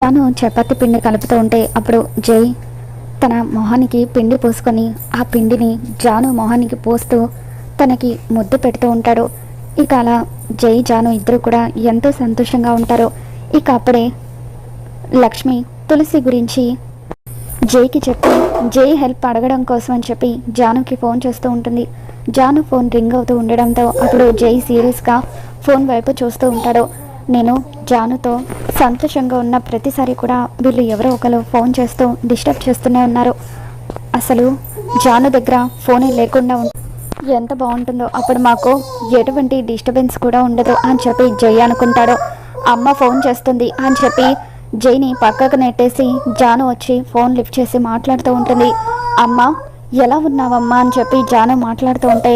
తాను చపాతి పిండి కలుపుతూ ఉంటే అప్పుడు జై తన మొహానికి పిండి పోసుకొని ఆ పిండిని జాను మొహానికి పోస్తూ తనకి ముద్దు పెడుతూ ఉంటాడు. ఇక అలా జై జాను ఇద్దరు కూడా ఎంతో సంతోషంగా ఉంటారు. ఇక అప్పుడే లక్ష్మి తులసి గురించి జైకి చెప్పి జై హెల్ప్ అడగడం కోసం అని చెప్పి జానుకి ఫోన్ చేస్తూ ఉంటుంది. జాను ఫోన్ రింగ్ అవుతూ ఉండడంతో అప్పుడు జై సీరియస్గా ఫోన్ వైపు చూస్తూ ఉంటాడు. నేను జానుతో సంతోషంగా ఉన్న ప్రతిసారి కూడా వీళ్ళు ఎవరో ఒకరు ఫోన్ చేస్తూ డిస్టర్బ్ చేస్తూనే ఉన్నారు. అసలు జాను దగ్గర ఫోనే లేకుండా ఎంత బాగుంటుందో, అప్పుడు మాకు ఎటువంటి డిస్టర్బెన్స్ కూడా ఉండదు అని చెప్పి జై అనుకుంటాడు. అమ్మ ఫోన్ చేస్తుంది అని చెప్పి జైని పక్కకు నెట్టేసి జాను వచ్చి ఫోన్ లిఫ్ట్ చేసి మాట్లాడుతూ ఉంటుంది. అమ్మ ఎలా ఉన్నావమ్మా అని చెప్పి జాను మాట్లాడుతూ ఉంటే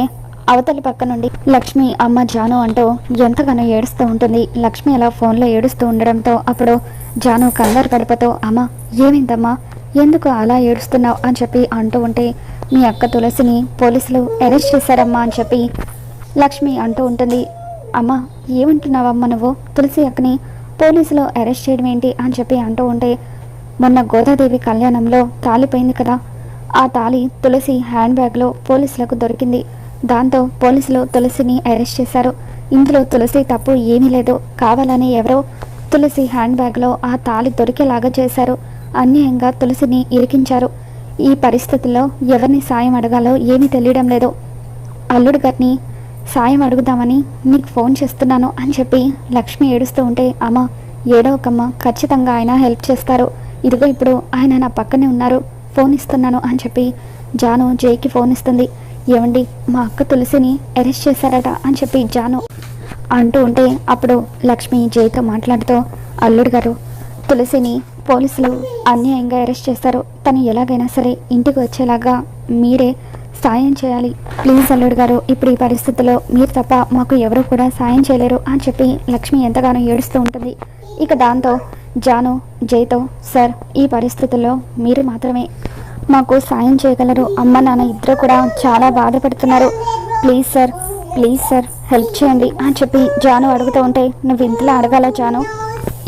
అవతలి పక్క నుండి లక్ష్మి అమ్మ జాను అంటూ ఎంతగానో ఏడుస్తూ ఉంటుంది. లక్ష్మి అలా ఫోన్లో ఏడుస్తూ ఉండడంతో అప్పుడు జాను కంగారు గడపతో అమ్మ ఏమైందమ్మా, ఎందుకు అలా ఏడుస్తున్నావు అని చెప్పి అంటూ ఉంటే మీ అక్క తులసిని పోలీసులు అరెస్ట్ చేశారమ్మా అని చెప్పి లక్ష్మి అంటూ ఉంటుంది. అమ్మ ఏమంటున్నావమ్మా నువ్వు, తులసి అక్కని పోలీసులు అరెస్ట్ చేయడం ఏంటి అని చెప్పి అంటూ ఉంటే మొన్న గోదాదేవి కళ్యాణంలో తాలిపోయింది కదా, ఆ తాళి తులసి హ్యాండ్ బ్యాగ్లో పోలీసులకు దొరికింది. దాంతో పోలీసులు తులసిని అరెస్ట్ చేశారు. ఇందులో తులసి తప్పు ఏమీ లేదు, కావాలని ఎవరో తులసి హ్యాండ్ బ్యాగ్లో ఆ తాళి దొరికేలాగా చేశారు. అన్యాయంగా తులసిని ఇరికించారు. ఈ పరిస్థితుల్లో ఎవరిని సాయం అడగాలో ఏమీ తెలియడం లేదు. అల్లుడు గారిని సాయం అడుగుదామని నీకు ఫోన్ చేస్తున్నాను అని చెప్పి లక్ష్మి ఏడుస్తూ ఉంటే అమ్మ ఏడవకమ్మ, ఖచ్చితంగా ఆయన హెల్ప్ చేస్తారు. ఇదిగో ఇప్పుడు ఆయన నా పక్కనే ఉన్నారు, ఫోన్ ఇస్తున్నాను అని చెప్పి జాను జైకి ఫోన్ ఇస్తుంది. ఏమండి మా అక్క తులసిని అరెస్ట్ చేశారట అని చెప్పి జాను అంటూ ఉంటే అప్పుడు లక్ష్మి జైతో మాట్లాడుతూ అల్లుడు గారు తులసిని పోలీసులు అన్యాయంగా అరెస్ట్ చేశారు, తను ఎలాగైనా సరే ఇంటికి వచ్చేలాగా మీరే సాయం చేయాలి ప్లీజ్ అల్లుడు గారు, ఇప్పుడు ఈ పరిస్థితుల్లో మీరు తప్ప మాకు ఎవరు కూడా సాయం చేయలేరు అని చెప్పి లక్ష్మి ఎంతగానో ఏడుస్తూ ఉంటుంది. ఇక దాంతో జాను జైతో సార్ ఈ పరిస్థితుల్లో మీరు మాత్రమే మాకు సాయం చేయగలరు, అమ్మ నాన్న ఇద్దరు కూడా చాలా బాధపడుతున్నారు, ప్లీజ్ సార్ హెల్ప్ చేయండి అని చెప్పి జాను అడుగుతూ ఉంటే నువ్వు ఇంతలా అడగాల జాను,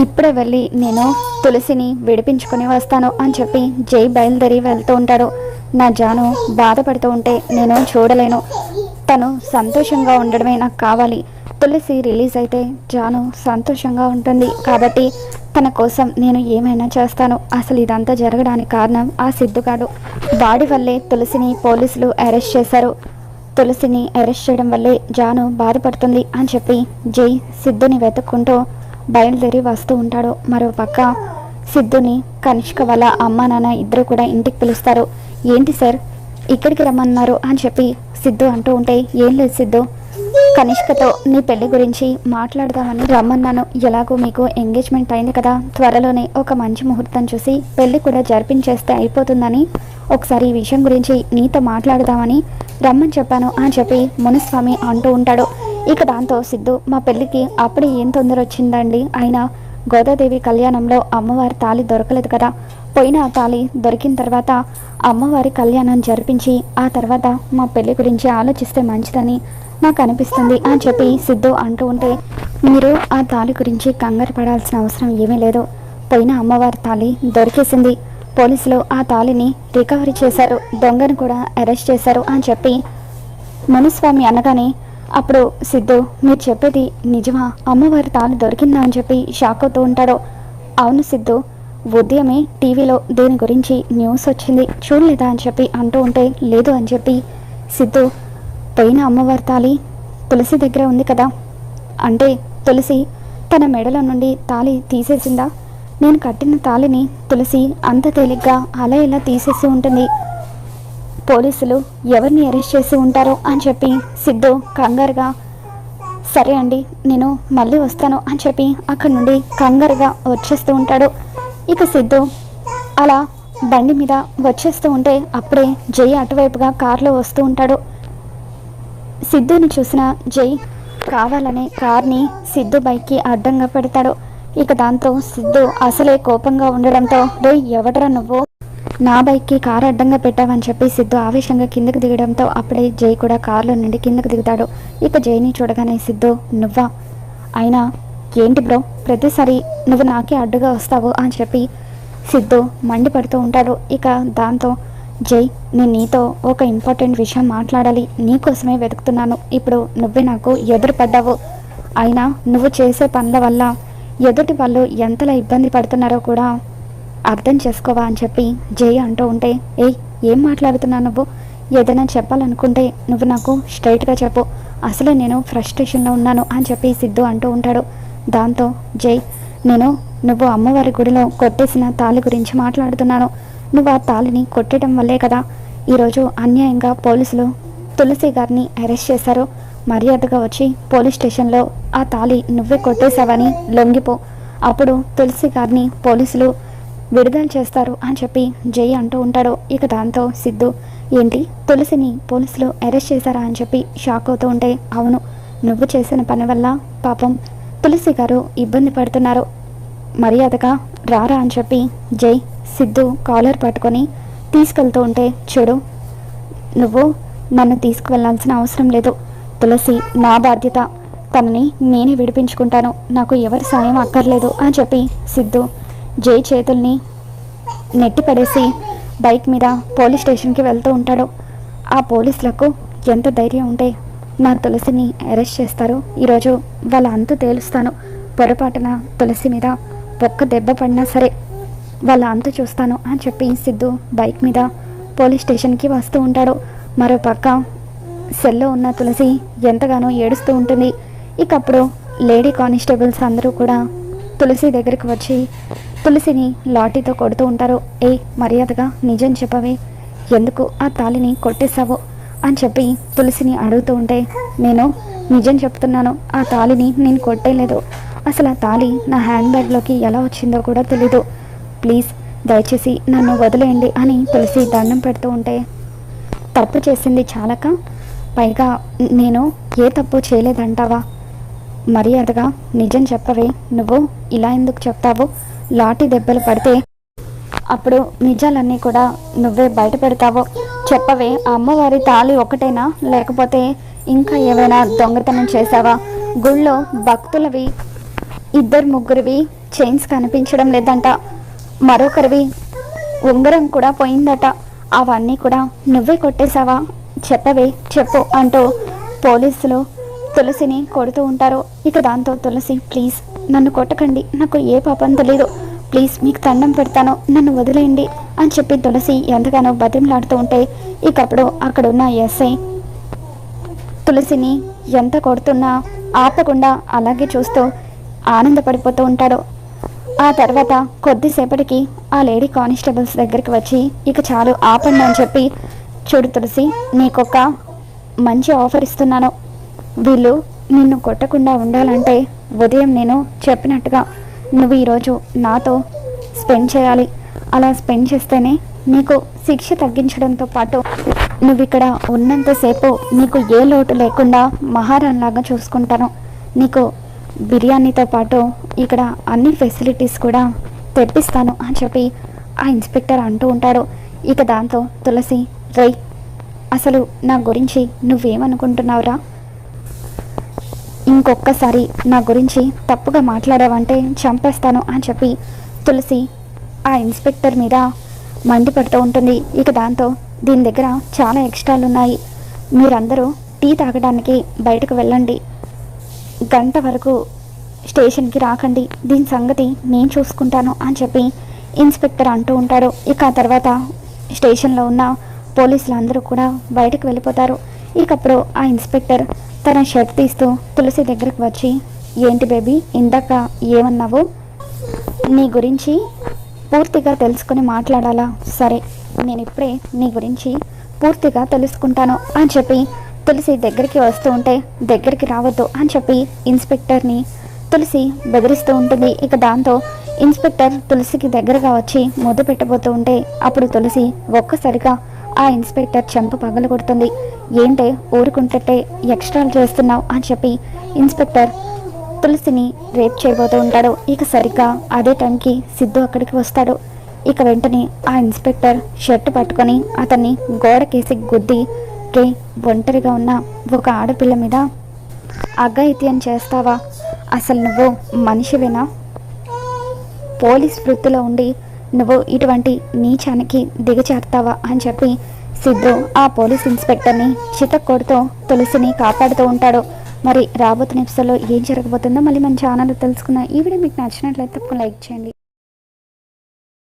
ఇప్పుడే వెళ్ళి నేను తులసిని విడిపించుకొని వస్తాను అని చెప్పి జై బయలుదేరి వెళ్తూ ఉంటాడు. నా జాను బాధపడుతూ ఉంటే నేను చూడలేను, తను సంతోషంగా ఉండడమే నాకు కావాలి. తులసి రిలీజ్ అయితే జాను సంతోషంగా ఉంటుంది కాబట్టి తన కోసం నేను ఏమైనా చేస్తాను. అసలు ఇదంతా జరగడానికి కారణం ఆ సిద్ధుగాడు, వాడి వల్లే తులసిని పోలీసులు అరెస్ట్ చేశారు, తులసిని అరెస్ట్ చేయడం వల్లే జాను బాధపడుతుంది అని చెప్పి జై సిద్ధుని వెతుక్కుంటూ బయలుదేరి వస్తూ ఉంటాడు. మరోపక్క సిద్ధుని కనిష్క వాళ్ళ అమ్మ నాన్న ఇద్దరు కూడా ఇంటికి పిలుస్తారు. ఏంటి సార్ ఇక్కడికి రమ్మన్నారు అని చెప్పి సిద్ధు అంటూ ఉంటే ఏం లేదు సిద్ధు, కనిష్కతో నీ పెళ్లి గురించి మాట్లాడదామని రమ్మన్నాను. ఎలాగో మీకు ఎంగేజ్మెంట్ అయింది కదా, త్వరలోనే ఒక మంచి ముహూర్తం చూసి పెళ్లి కూడా జరిపించేస్తే అయిపోతుందని ఒకసారి ఈ విషయం గురించి నీతో మాట్లాడదామని రమ్మని చెప్పాను అని చెప్పి మునుస్వామి అంటూ ఉంటాడు. ఇక దాంతో సిద్ధు మా పెళ్ళికి అప్పుడే ఏం తొందర వచ్చిందండి, అయినా గోదాదేవి కళ్యాణంలో అమ్మవారి తాళి దొరకలేదు కదా, పోయిన ఆ తాళి దొరికిన తర్వాత అమ్మవారి కళ్యాణం జరిపించి ఆ తర్వాత మా పెళ్లి గురించి ఆలోచిస్తే మంచిదని నాకు అనిపిస్తుంది అని చెప్పి సిద్ధు అంటూ ఉంటే మీరు ఆ తాళి గురించి కంగారు పడాల్సిన అవసరం ఏమీ లేదు, పోయిన అమ్మవారి తాళి దొరికేసింది, పోలీసులు ఆ తాళిని రికవరీ చేశారు, దొంగను కూడా అరెస్ట్ చేశారు అని చెప్పి మునుస్వామి అనగానే అప్పుడు సిద్ధు మీరు చెప్పేది నిజమా, అమ్మవారి తాళి దొరికిందా అని చెప్పి షాక్ అవుతూ ఉంటాడు. అవును సిద్ధు, ఉదయమే టీవీలో దీని గురించి న్యూస్ వచ్చింది చూడలేదా అని చెప్పి అంటూ ఉంటే లేదు అని చెప్పి సిద్ధు పోయిన అమ్మవారి తాళి తులసి దగ్గర ఉంది కదా, అంటే తులసి తన మెడలో నుండి తాళి తీసేసిందా, నేను కట్టిన తాళిని తులసి అంత తేలిగ్గా అలా ఇలా తీసేసి ఉంటుంది, పోలీసులు ఎవరిని అరెస్ట్ చేసి ఉంటారో అని చెప్పి సిద్ధు కంగారుగా సరే అండి నేను మళ్ళీ వస్తాను అని చెప్పి అక్కడి నుండి కంగారుగా వచ్చేస్తూ ఉంటాడు. ఇక సిద్ధు అలా బండి మీద వచ్చేస్తూ ఉంటే అప్పుడే జై అటువైపుగా కారులో వస్తూ ఉంటాడు. సిద్ధుని చూసిన జై కావాలనే కార్ని సిద్ధు బైక్కి అడ్డంగా పెడతాడు. ఇక దాంతో సిద్ధు అసలే కోపంగా ఉండడంతో రే ఎవడరా నువ్వు నా బైక్కి కారు అడ్డంగా పెట్టావని చెప్పి సిద్ధు ఆవేశంగా కిందకు దిగడంతో అప్పుడే జై కూడా కారులో నుండి కిందకు దిగుతాడు. ఇక జైని చూడగానే సిద్ధు నువ్వా, అయినా ఏంటి బ్రో ప్రతిసారి నువ్వు నాకే అడ్డుగా వస్తావు అని చెప్పి సిద్ధు మండిపడుతూ ఉంటాడు. ఇక దాంతో జై, నేను నీతో ఒక ఇంపార్టెంట్ విషయం మాట్లాడాలి, నీకోసమే వెతుకుతున్నాను. ఇప్పుడు నువ్వే నాకు ఎదురుపడ్డావు, అయినా నువ్వు చేసే పనుల వల్ల ఎదుటి వాళ్ళు ఎంతలా ఇబ్బంది పడుతున్నారో కూడా అర్థం చేసుకోవా అని చెప్పి జై అంటూ ఉంటే, ఏం మాట్లాడుతున్నావు నువ్వు? ఏదైనా చెప్పాలనుకుంటే నువ్వు నాకు స్ట్రైట్గా చెప్పు, అసలే నేను ఫ్రస్ట్రేషన్లో ఉన్నాను అని చెప్పి సిద్ధు అంటూ ఉంటాడు. దాంతో జై, నువ్వు అమ్మవారి గుడిలో కొట్టేసిన తాళి గురించి మాట్లాడుతున్నాను. నువ్వు ఆ తాళిని కొట్టడం వల్లే కదా ఈరోజు అన్యాయంగా పోలీసులు తులసి గారిని అరెస్ట్ చేశారు. మర్యాదగా వచ్చి పోలీస్ స్టేషన్లో ఆ తాళి నువ్వే కొట్టేశావని లొంగిపో, అప్పుడు తులసి గారిని పోలీసులు విడుదల చేస్తారు అని చెప్పి జై అంటూ ఉంటాడు. ఇక దాంతో సిద్ధు, ఏంటి తులసిని పోలీసులు అరెస్ట్ చేశారా అని చెప్పి షాక్ అవుతూ ఉంటే, అవును, నువ్వు చేసిన పని వల్ల పాపం తులసి గారు ఇబ్బంది పడుతున్నారు, మర్యాదగా రారా అని చెప్పి జై సిద్ధు కాలర్ పట్టుకొని తీసుకెళ్తూ ఉంటే, చూడు, నువ్వు నన్ను తీసుకువెళ్లాల్సిన అవసరం లేదు, తులసి నా బాధ్యత, తనని నేనే విడిపించుకుంటాను, నాకు ఎవరి సాయం అక్కర్లేదు అని చెప్పి సిద్ధు జై చేతుల్ని నెట్టి పడేసి బైక్ మీద పోలీస్ స్టేషన్కి వెళ్తూ ఉంటాడు. ఆ పోలీసులకు ఎంత ధైర్యం ఉంటే నా తులసిని అరెస్ట్ చేస్తారు, ఈరోజు వాళ్ళ అంతు తేలుస్తాను, పొరపాటున తులసి మీద ఒక్క దెబ్బ పడినా సరే వాళ్ళ అంతు చూస్తాను అని చెప్పి సిద్ధు బైక్ మీద పోలీస్ స్టేషన్కి వస్తూ ఉంటాడు. మరోపక్క సెల్లో ఉన్న తులసి ఎంతగానో ఏడుస్తూ ఉంటుంది. ఇక అప్పుడు లేడీ కానిస్టేబుల్స్ అందరూ కూడా తులసి దగ్గరికి వచ్చి తులసిని లాఠీతో కొడుతూ ఉంటారు. మర్యాదగా నిజం చెప్పవే, ఎందుకు ఆ తాళిని కొట్టేశావు అని చెప్పి తులసిని అడుగుతూ ఉంటే, నేను నిజం చెప్తున్నాను, ఆ తాళిని నేను కొట్టేయలేదు, అసలు ఆ తాళి నా హ్యాండ్ బ్యాగ్లోకి ఎలా వచ్చిందో కూడా తెలీదు, ప్లీజ్ దయచేసి నన్ను వదిలేయండి అని తులసి దండం పెడుతూ ఉంటే, తప్పు చేసింది చాలక పైగా నేను ఏ తప్పు చేయలేదంటావా, మర్యాదగా నిజం చెప్పవే, నువ్వు ఇలా ఎందుకు చెప్తావు, లాఠీ దెబ్బలు పడితే అప్పుడు నిజాలన్నీ కూడా నువ్వే బయట పెడతావు, చెప్పవే, అమ్మవారి తాళి ఒకటేనా, లేకపోతే ఇంకా ఏమైనా దొంగతనం చేసావా, గుళ్ళో భక్తులవి 2-3 చైన్స్ కనిపించడం లేదంట, మరొకరివి ఉంగరం కూడా పోయిందట, అవన్నీ కూడా నువ్వే కొట్టేశావా, చెప్పవే, చెప్పు అంటూ పోలీసులు తులసిని కొడుతూ ఉంటారు. ఇక దాంతో తులసి, ప్లీజ్ నన్ను కొట్టకండి, నాకు ఏ పాపం తెలీదు, ప్లీజ్ మీకు దండం పెడతాను, నన్ను వదిలేయండి అని చెప్పి తులసి ఎంతగానో బతిమలాడుతూ ఉంటే, ఇకప్పుడు అక్కడున్న ఎస్ఐ తులసిని ఎంత కొడుతున్నా ఆపకుండా అలాగే చూస్తూ ఆనందపడిపోతూ ఉంటాడు. ఆ తర్వాత కొద్దిసేపటికి ఆ లేడీ కానిస్టేబుల్స్ దగ్గరికి వచ్చి, ఇక చాలు ఆపండి అని చెప్పి, చూడు తులసి, నీకొక మంచి ఆఫర్ ఇస్తున్నాను, వీళ్ళు నిన్ను కొట్టకుండా ఉండాలంటే ఉదయం నేను చెప్పినట్టుగా నువ్వు ఈరోజు నాతో స్పెండ్ చేయాలి, అలా స్పెండ్ చేస్తేనే నీకు శిక్ష తగ్గించడంతో పాటు నువ్వు ఇక్కడ ఉన్నంతసేపు నీకు ఏ లోటు లేకుండా మహారాణిలాగా చూసుకుంటాను, నీకు బిర్యానీతో పాటు ఇక్కడ అన్ని ఫెసిలిటీస్ కూడా తెప్పిస్తాను అని చెప్పి ఆ ఇన్స్పెక్టర్ అంటూ ఉంటాడు. ఇక దాంతో తులసి, రై, అసలు నా గురించి నువ్వేమనుకుంటున్నావురా, ఇంకొక్కసారి నా గురించి తప్పుగా మాట్లాడావంటే చంపేస్తాను అని చెప్పి తులసి ఆ ఇన్స్పెక్టర్ మీద మండిపడుతూ ఉంటుంది. ఇక దాంతో దీని దగ్గర చాలా ఎక్స్ట్రాలు ఉన్నాయి, మీరందరూ టీ తాగడానికి బయటకు వెళ్ళండి, గంట వరకు స్టేషన్కి రాకండి, దీని సంగతి నేను చూసుకుంటాను అని చెప్పి ఇన్స్పెక్టర్ అంటూ ఉంటాడు. ఇక ఆ తర్వాత స్టేషన్లో ఉన్న పోలీసులు అందరూ కూడా బయటకు వెళ్ళిపోతారు. ఇకప్పుడు ఆ ఇన్స్పెక్టర్ తన షర్ట్ తీస్తూ తులసి దగ్గరకు వచ్చి, ఏంటి బేబీ, ఇందాక ఏమన్నావు, నీ గురించి పూర్తిగా తెలుసుకుని మాట్లాడాలా, సరే నేను ఇప్పుడే నీ గురించి పూర్తిగా తెలుసుకుంటాను అని చెప్పి తులసి దగ్గరికి వస్తూ ఉంటే, దగ్గరికి రావద్దు అని చెప్పి ఇన్స్పెక్టర్ని తులసి బెదిరిస్తూ ఉంటుంది. ఇక దాంతో ఇన్స్పెక్టర్ తులసికి దగ్గరగా వచ్చి ముద్దు పెట్టబోతూ ఉంటే, అప్పుడు తులసి ఒక్కసారిగా ఆ ఇన్స్పెక్టర్ చెంప పగలు కొడుతుంది. ఏంటే ఊరుకుంటే ఎక్స్ట్రాలు చేస్తున్నావు అని చెప్పి ఇన్స్పెక్టర్ తులసిని రేప్ చేయబోతూ ఉంటాడు. ఇక సరిగ్గా అదే టైంకి సిద్ధు అక్కడికి వస్తాడు. ఇక వెంటనే ఆ ఇన్స్పెక్టర్ షర్ట్ పట్టుకొని అతన్ని గోడకేసి గుద్ది, రే, ఒంటరిగా ఉన్న ఒక ఆడపిల్ల మీద అఘాయిత్యం చేస్తావా, అసలు నువ్వు మనిషివేనా, పోలీస్ వృత్తిలో ఉండి నువ్వు ఇటువంటి నీచానికి దిగజారుతావా అని చెప్పి సిద్ధు ఆ పోలీస్ ఇన్స్పెక్టర్ని చితక్కొడుతూ తులసిని కాపాడుతూ ఉంటాడు. మరి రాబోతున్న ఎపిసోడ్లో ఏం జరగబోతుందో మళ్ళీ మన ఛానల్లో తెలుసుకున్న ఈ వీడియో మీకు నచ్చినట్లయితే తప్పకుండా లైక్ చేయండి.